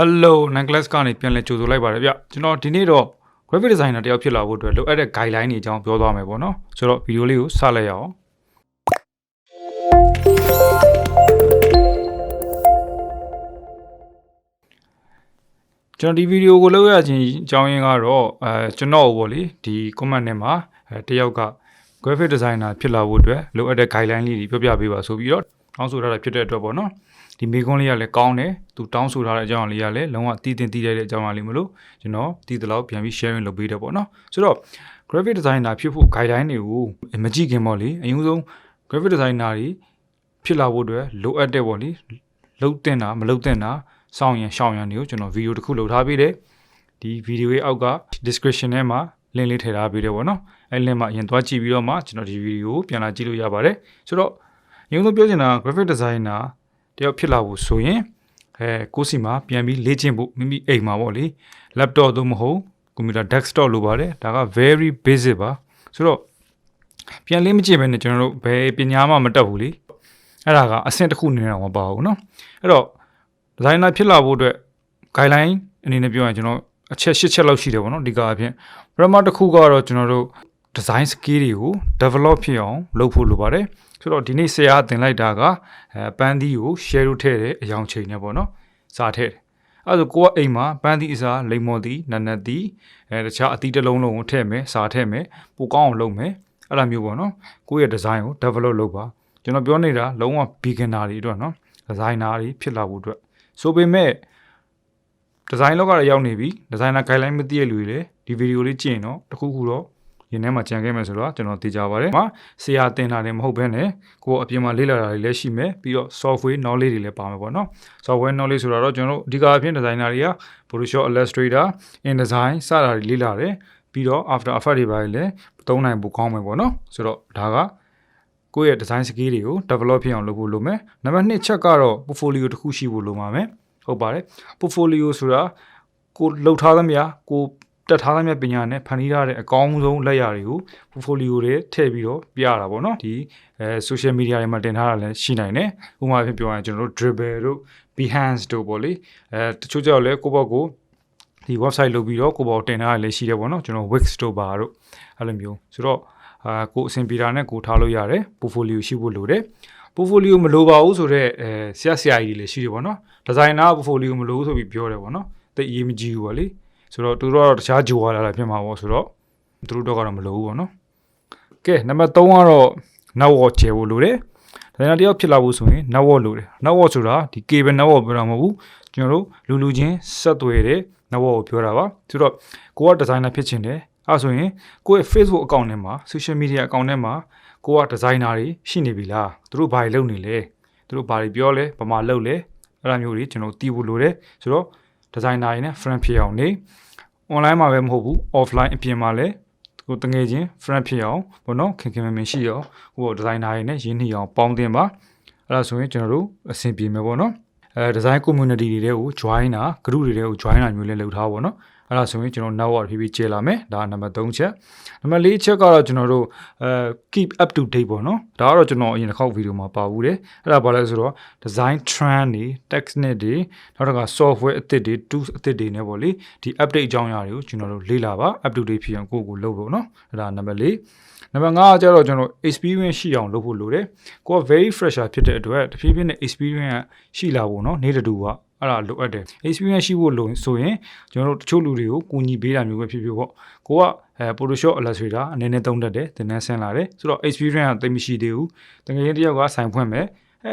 Hello necklace ကနေပြန်လဲကြိုဆိုလိုက်ပါတယ်ဗျကျွန်တော်ဒီနေ့တော့ graphic designer တယောက်ဖြစ်လာဖို့အတွက်လိုအပ်တဲ့ guideline တွေအကြောင်းပြောသွားမယ်ပေါ့နော်ဆိုတော့ video လေးကိုစလိုက်ရအောင်ကျွန်တော်ဒီ video ကိုလုပ်ရခြင်းအကြောင်းရင်းကတော့ကျွန်တော်ပေါ့လေဒီ comment ထဲမှာတယောက်က graphic designer ဖြစ်လာဖို့အတွက်လိုအပ်တဲ့ guideline လေးတွေပြောပြပေးပါဆိုပြီးတော့တောင်းဆိုထားတာဖြစ်တဲ့အတွက်ပေါ့နော်ဒီမေကွန်းလေးကလည်းကောင်းတယ်သူတောင်းဆိုထားတဲ့အကြောင်းလေးကလည်းလုံးဝတည်တင်တည်ရတဲ့အကြောင်းလေးမလို့ကျွန်တော်တည်တလောက်ပြန်ပြီး sharing လုပ်ပေးတယ်ပေါ့နော်ဆိုတော့ graphic designer ဖြစ်ဖို့ guideline တွေကိုမကြည့်ခင်ပေါ့လေအရင်ဆုံး graphic designer တွေဖြစ်လာဖို့အတွက်လိုအပ်တဲ့ပေါ့လေလုံးတင်တာမလုံးတင်တာစောင့်ရင်ရှောင်ရန်တွေကိုကျွန်တော် video တစ်ခုလုပ်ထားပေးတယ်ဒီ video ရဲ့အောက်က description ထဲမှာ link လေးထည့်ထားပေးတယ်ပေါ့နော်အဲ့ link မှာအရင်သွားကြည့်ပြီးတော့မှကျွန်တော်ဒီ video ကိုပြန်လာကြည့်လို့ရပါတယ်ဆိုတော့အရင်ဆုံးပြောချင်တာ graphic designer တယောက်ဖြစ်လာဖို့ဆိုရင်ကိုယ်စီမှာပြန်ပြီးလေ့ကျင့်ဖို့မိမိအိမ်မှာပေါ့လေ laptop သို့မဟုတ်ကွန်ပျူတာ desktop လိုပါတယ်ဒါက very basic ပါဆိုတော့ပြန်လေ့မကျင့်ဘဲနဲ့ကျွန်တော်တို့ဘယ်ပညာမှမတတ်ဘူးလေအဲ့ဒါကအဆင့်တစ်ခုအနေနဲ့တော့မပါဘူးเนาะအဲ့တော့ designer ဖြစ်လာဖို့အတွက် guideline အနေနဲ့ပြောရင်ကျွန်တော်အချက်၈ချက်လောက်ရှိတယ်ပေါ့နော်ဒီကအပြင်ပထမတစ်ခုကတော့ကျွန်တော်တို့ design skill တွေကို develop ဖြစ်အောင်လုပ်ဖို့လိုပါတယ်ဆိုတော့ဒီနေ့ဆရာတင်လိုက်တာကပန်းသီးကို share လုပ်ထည့်တဲ့အယောင်ချိန်နဲ့ပေါ့နော်စားထည့်တယ်အဲ့ဒါဆိုကိုကအိမ်မှာပန်းသီးအစားလိမ္မော်သီးနတ်နတ်သီးတခြားအသီးတစ်လုံးလုံးကိုထည့်မယ်စားထည့်မယ်ပိုကောင်းအောင်လုပ်မယ်အဲ့လိုမျိုးပေါ့နော်ကိုယ့်ရဲ့ design ကို develop လုပ်ပါကျွန်တော်ပြောနေတာလုံးဝ beginner တွေအတွက်နော် designer တွေဖြစ်လာဖို့အတွက်ဆိုပေမဲ့ design လောကရရောက်နေပြီ designer guideline မသိရလူတွေလေဒီ video လေးကြည့်ရင်တော့တခုခုတော့ရင်ထဲမှာကြံခဲ့မယ်ဆိုတော့ကျွန်တော်သိကြပါတယ်။ဆရာတင်တာလည်းမဟုတ်ဘဲနဲ့ကိုယ်အပြင်မှာလေ့လာတာတွေလည်းရှိမယ်ပြီးတော့ software knowledge တွေလည်းပါမယ်ပေါ့နော်။ software knowledge ဆိုတော့ကျွန်တော်အဓိကအပြင် designer တွေက Photoshop Illustrator InDesign စတာတွေလေ့လာတယ်ပြီးတော့ After Effects တွေပါလည်းသုံးနိုင်ဖို့ကောင်းမယ်ပေါ့နော်။ဆိုတော့ဒါကကိုယ့်ရဲ့ design skill တွေကို develop ဖြစ်အောင်လုပ်ဖို့လိုမယ်။နံပါတ်2ချက်ကတော့ portfolio တစ်ခုရှိဖို့လိုပါမယ်။ဟုတ်ပါတယ် portfolio ဆိုတာကိုလှုပ်ထားသမျှကိုတက်ထားသမျှပညာနဲ့ဖန်တီးထားတဲ့အကောင်းဆုံးလက်ရာတွေကို portfolio တွေထည့်ပြီးတော့ပြရတာပေါ့နော်ဒီsocial media တွေမှာတင်ထားတာလည်းရှိနိုင်တယ်ဥပမာဖြင့်ပြောရရင်ကျွန်တော်တို့ dribble တို့ behance တို့ပေါ့လေတချို့ကြောက်လဲကိုယ့်ဘက်ကိုဒီ website လုပ်ပြီးတော့ကိုယ့်ဘက်ကိုတင်ထားတာလည်းရှိတယ်ပေါ့နော်ကျွန်တော် wix တို့ပါတို့အဲ့လိုမျိုးဆိုတော့ကိုအဆင်ပြေတာနဲ့ကိုထားလို့ရတယ် portfolio ရှိဖို့လိုတယ် portfolio မလိုပါဘူးဆိုတော့ဆရာကြီးတွေလည်းရှိတယ်ပေါ့နော် designer portfolio မလိုဘူးဆိုပြီးပြောတယ်ပေါ့နော်တိတ်အရေးမကြီးဘူးပေါ့လေဆိုတော့သူတို့ကတော့တခြားဂျိုဝါလာတာဖြစ်မှာပေါ့ဆိုတော့သူတို့တော့ကတော့မလိုဘူးပေါ့နော်ကဲနံပါတ်3ကတော့ network ချဲဖို့လိုတယ်ဒါကြောင့်တယောက်ဖြစ်လာဖို့ဆိုရင် network လိုတယ် network ဆိုတာဒီ cable network ပြောတာမဟုတ်ဘူးကျွန်တော်တို့လူချင်းဆက်သွယ်တဲ့ network ကိုပြောတာပါဆိုတော့ကိုက designer ဖြစ်ချင်တယ်အဲဆိုရင်ကိုယ့်ရဲ့ Facebook account ထဲမှာ social media account ထဲမှာကိုက designer တွေရှိနေပြီလားသူတို့ဘာတွေလုပ်နေလဲသူတို့ဘာတွေပြောလဲဘာမှလုပ်လဲအဲ့လိုမျိုးတွေကျွန်တော်သိဖို့လိုတယ်ဆိုတော့ designer တွေနဲ့ friend ဖြစ်အောင်နေ online မှာပဲမဟုတ်ဘူး offline အပြင်မှာလည်းကိုတငယ်ချင်း friend ဖြစ်အောင်ပေါ့နော်ခင်ခင်မင်မင်ရှိအောင်ဟို designer တွေနဲ့ရင်းနှီးအောင်ပေါင်းသင်းပါအဲ့ဒါဆိုရင်ကျွန်တော်တို့အဆင်ပြေမယ်ပေါ့နော်design community တွေကို join တာ group တွေကို join တာမျိုးလည်းလုပ်ထားပါတော့အဲ့ဒါဆိုရင်ကျွန်တော် network ဖြည်းဖြည်းကျလာမယ်ဒါနံပါတ်3ချက်နံပါတ်4ချက်ကတော့ကျွန်တော်တို့keep up to date ပေါ့နော်ဒါကတော့ကျွန်တော်အရင်တစ်ခေါက်ဗီဒီယိုမှာပါဘူးတယ်အဲ့ဒါဘာလဲဆိုတော့ design trend တွေ technique တွေနောက်တစ်ခါ software အသစ်တွေ tools အသစ်တွေနဲ့ပေါ့လေဒီ update အကြောင်းအရာတွေကိုကျွန်တော်တို့လေ့လာပါ up to date ဖြစ်အောင်ကိုယ့်ကိုလုပ်လို့နော်အဲ့ဒါနံပါတ်4နံပါတ်5ကျတော့ကျွန်တော် experience ရှိအောင်လုပ်ဖို့လိုတယ်ကိုက very fresher ဖြစ်တဲ့အတွက်တဖြည်းဖြည်းနဲ့ experience ရှိလာဖို့နော်နေ့တူကအဲ့ဒါလိုအပ်တယ် experience ရှိဖို့လို့ဆိုရင်ကျွန်တော်တို့တချို့လူတွေကိုကူညီပေးတာမျိုးပဲဖြစ်ဖြစ်ပေါ့ကိုကPhotoshop Illustrator အနေနဲ့သုံးတတ်တယ်သင်တန်းဆင်းလာတယ်ဆိုတော့ experience ကသိမရှိသေးဘူးတကယ်တယောက်ကဆိုင်ဖွင့်မယ်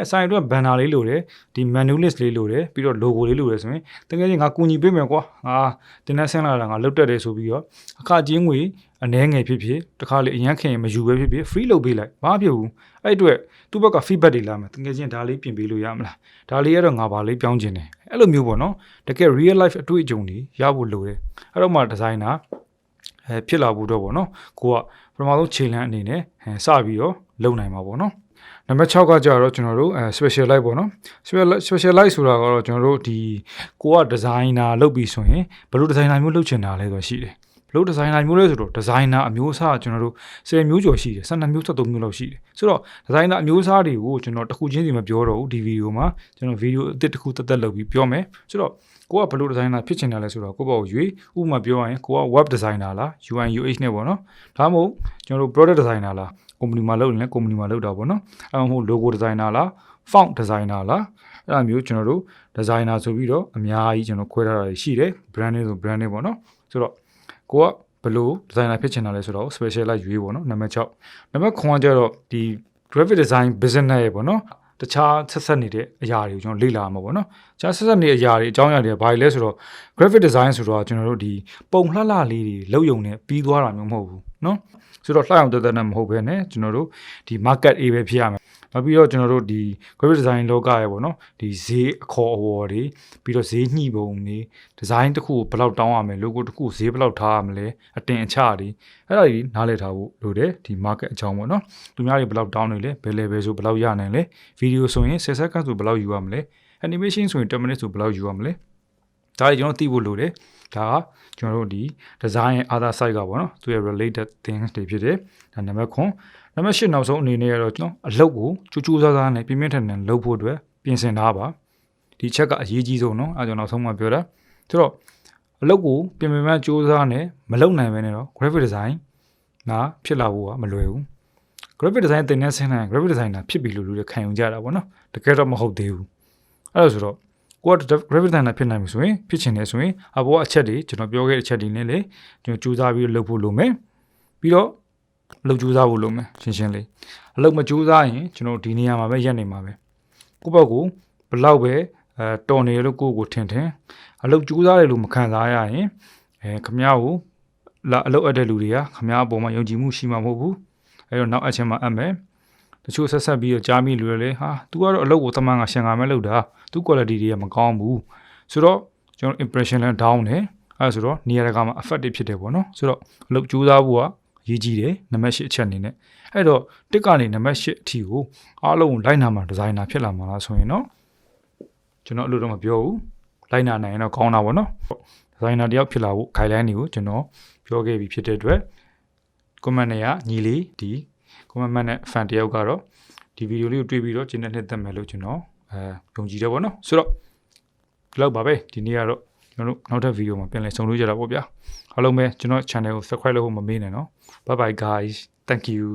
ဆိုင်အတွက် banner လေးလိုတယ်ဒီ menu list လေးလိုတယ်ပြီးတော့ logo လေးလိုတယ်ဆိုရင်တကယ်ကြီးငါကူညီပေးမယ်ကွာငါသင်တန်းဆင်းလာတာငါလုပ်တတ်တယ်ဆိုပြီးတော့အခကျင်းငွေအနည်းငယ်ဖြစ်ဖြစ်တခါလေအရန်ခင်မယူပဲဖြစ်ဖြစ် free လုပ်ပေးလိုက်ဘာဖြစ်ဘူးအဲ့အတွက်သူ့ဘက်က feedback တွေလာမယ်တကယ်ချင်းဒါလေးပြင်ပေးလို့ရမလားဒါလေးကတော့ငါဘာလေးပြောင်းခြင်းတယ်အဲ့လိုမျိုးပေါ့နော်တကယ် real life အတွေ့အကြုံတွေရဖို့လိုတယ်အဲ့တော့မှ designer ဖြစ်လာဖို့တော့ပေါ့နော်ကိုကပထမဆုံးခြေလှမ်းအနေနဲ့စပြီးတော့လုပ်နိုင်မှာပေါ့နော်နံပါတ်6ကကြတော့ကျွန်တော်တို့specialize ပေါ့နော် specialize ဆိုတာကတော့ကျွန်တော်တို့ဒီကိုက designer လုပ်ပြီးဆိုရင်ဘယ်လို designer မျိုးလုပ်ချင်တာလဲဆိုတာရှိတယ်ဘ လို့ဒီဇိုင်နာမျိုးလဲဆိုတော့ဒီဇိုင်နာအမျိုးအစားကျွန်တော်တို့10မျိုးကျော်ရှိတယ်12မျိုး13မျိုးလောက်ရှိတယ်ဆိုတော့ဒီဇိုင်နာအမျိုးအစားတွေကိုကျွန်တော်တစ်ခုချင်းစီမပြောတော့ဘူးဒီဗီဒီယိုမှာကျွန်တော်ဗီဒီယိုအသစ်တစ်ခုတက်လုပ်ပြီးပြောမယ်ဆိုတော့ကိုကဘယ်လိုဒီဇိုင်နာဖြစ်ချင်တယ်လဲဆိုတော့ကိုပေါ့ကိုရွေးဥပမာပြောရရင်ကိုက web designer လား UI UX နဲ့ပေါ့နော်ဒါမှမဟုတ်ကျွန်တော်တို့ product designer လား company မှာလုပ်ရင်လည်း company မှာလုပ်တာပေါ့နော်အဲ့မှမဟုတ် logo designer လား font designer လားအဲ့လိုမျိုးကျွန်တော်တို့ designer ဆိုပြီးတော့အများကြီးကျွန်တော်ခွဲထားတာရှိတယ် branding ဆို branding ပေါ့နော်ဆိုတော့ကိုကဘယ်လို designer ဖြစ်ချင်တာလဲဆိုတော့ special လိုက်ရွေးပေါ့နော်နံပါတ်6နံပါတ်9ကကျတော့ဒီ graphic design business ရဲ့ပေါ့နော်တခြားဆက်ဆက်နေတဲ့အရာတွေကိုကျွန်တော်လေ့လာမှာပေါ့နော်တခြားဆက်ဆက်နေတဲ့အရာတွေအကြောင်းအရာတွေဘာတွေလဲဆိုတော့ graphic design ဆိုတော့ကျွန်တော်တို့ဒီပုံလှလှလေးတွေလုပ်ယုံနဲ့ပြီးသွားတာမျိုးမဟုတ်ဘူးနော်ဆိုတော့လှအောင်တက်တက်နဲ့မဟုတ်ဘဲနဲ့ကျွန်တော်တို့ဒီ market A ပဲဖြစ်ရမယ်နောက်ပြီးတော့ကျွန်တော်တို့ဒီ graphic design လောကရဲ့ပေါ့နော်ဒီဈေးအခေါ်အဝေါ်တွေပြီးတော့ဈေးညှိပုံတွေ design တစ်ခုကိုဘယ်လောက်တောင်းရမလဲ logo တစ်ခုဈေးဘယ်လောက်ထားရမလဲအတင်အချတွေအဲ့ဒါကြီးနားလည်ထားဖို့လိုတယ်ဒီ market အကြောင်းပေါ့နော်သူများတွေဘယ်လောက်တောင်းနေလဲဘယ် level ဆိုဘယ်လောက်ရနိုင်လဲ video ဆိုရင်10 second ဆိုဘယ်လောက်ယူရမလဲ animation ဆိုရင်10 minutes ဆိုဘယ်လောက်ယူရမလဲဒါတွေကျွန်တော်သိဖို့လိုတယ်ဒါကကျွန်တော်တို့ဒီ design ရဲ့ other side ကပေါ့နော်သူရဲ့ related things တွေဖြစ်တယ်ဒါနံပါတ်9နံပါတ်10နောက်ဆုံးအနေနဲ့ကတော့ကျွန်တော်အလုပ်ကိုကြိုးကြိုးစားစားနဲ့ပြင်းပြင်းထန်ထန်လုပ်ဖို့အတွက်ပြင်ဆင်ထားပါဒီချက်ကအရေးကြီးဆုံးเนาะအဲကျွန်တော်နောက်ဆုံးမှပြောတာဆိုတော့အလုပ်ကိုပြင်ပြင်းကြိုးစားနဲ့မလုပ်နိုင်ဘဲနဲ့တော့ graphic design နာဖြစ်လာဖို့ကမလွယ်ဘူး graphic design သင်တဲ့ဆင်းတဲ့ graphic designer ဖြစ်ပြီလို့လူတွေခံယူကြတာပေါ့နော်တကယ်တော့မဟုတ်သေးဘူးအဲ့ဒါဆိုတော့ကိုက graphic designer ဖြစ်နိုင်ပြီဆိုရင်ဖြစ်ချင်တယ်ဆိုရင်အပေါ်အချက်တွေကျွန်တော်ပြောခဲ့တဲ့အချက်တွေနဲ့လေကျွန်တော်ကြိုးစားပြီးလုပ်ဖို့လိုမယ်ပြီးတော့အလုပ်ကြိုးစားဖို့လိုမယ်ရှင်းရှင်းလေးအလုပ်မကြိုးစားရင်ကျွန်တော်ဒီနေရာမှာပဲရက်နေမှာပဲကိုယ့်ဘက်ကိုဘလောက်ပဲတော်နေလို့ကိုယ့်ကိုထင်အလုပ်ကြိုးစားတယ်လို့မခံစားရရင်ခမ ्या ကိုအလုပ်အပ်တဲ့လူတွေကခမ ्या အပေါ်မှာယုံကြည်မှုရှိမှာမဟုတ်ဘူးအဲ့တော့နောက်အချက်မှာအပ်မယ်တချို့ဆက်ဆက်ပြီးတော့ကြားမိလူတွေလေဟာ तू ကတော့အလုပ်ကိုတမန်ကရှန်ကမဲ့လုပ်တာ तू quality တွေကမကောင်းဘူးဆိုတော့ကျွန်တော် impression လည်း down တယ်အဲ့ဆိုတော့နေရာတကာမှာ effective ဖြစ်တယ်ပေါ့နော်ဆိုတော့အလုပ်ကြိုးစားဖို့ကရေးကြည့်တယ်နံပါတ်8အချက်အနေနဲ့အဲ့တော့တစ်ကနေနံပါတ်8အထိကိုအားလုံးလိုက်နာမှာဒီဇိုင်နာဖြစ်လာမှာလားဆိုရင်တော့ကျွန်တော်အလို့တော့မပြောဘူးလိုက်နာနိုင်ရင်တော့ကောင်းတာပေါ့နော်ဒီဇိုင်နာတယောက်ဖြစ်လာဖို့ guideline တွေကိုကျွန်တော်ပြောခဲ့ပြီးဖြစ်တဲ့အတွက် comment တွေကညီလေးဒီ comment နဲ့ fan တယောက်ကတော့ဒီဗီဒီယိုလေးကိုတွေ့ပြီးတော့ကျင်းတဲ့နှစ်သက်မယ်လို့ကျွန်တော်ယုံကြည်တယ်ပေါ့နော်ဆိုတော့ဒီလောက်ပါပဲဒီနေ့ကတော့ကျွန်တော်တို့နောက်ထပ်ဗီဒီယိုမှာပြန်လည်ဆုံတွေ့ကြတာပေါ့ဗျာအားလုံးပဲကျွန်တော် channel ကို subscribe လုပ်ဖို့မမေ့နဲ့နော် bye bye guys thank you